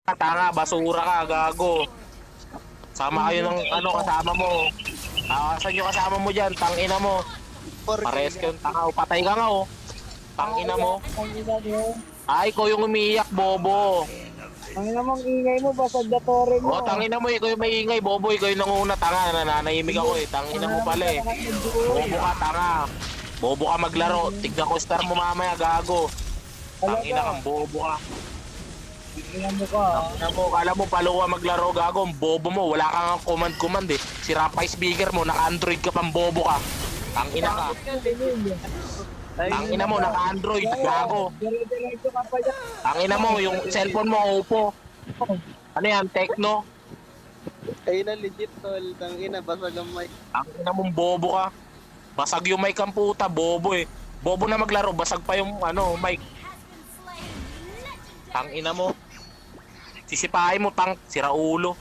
Tanga, basura ka, gago. Sama kayo ng ano kasama mo. Asan yung kasama mo dyan? Tangina mo. Pares kayong tanga. Patay ka nga oh. Tangina mo. Ay, ikaw yung umiiyak, bobo. Ang namang ingay mo, basag na tore mo. Oh, tangina mo, ikaw yung maingay, bobo. Ikaw yung nanguna, tanga. Nananahimik ako eh. Tangina mo pala eh. Bobo ka, tanga. Bobo ka maglaro. Tignan ko star mo mamaya, gago. Tangina kang bobo ka. Tingnan mo ka. Tangina mo, kala mo paluwa maglaro, gago. Ang bobo mo, wala kang command eh. Sira pa yung speaker mo, naka-android ka pang bobo ka. Tangina ka. Tangina mo, naka-android, gago. Dire-diretso ka pa dyan. Tangina mo, yung cellphone mo, Oppo. Ano yan, Tecno? Ayun na legit tol, tangina basag ang mic. Tangina mong bobo ka. Basag yung mic ang puta, bobo eh. Bobo na maglaro, basag pa yung ano, mic. Tangina mo. Sisipahin mo, sira ulo.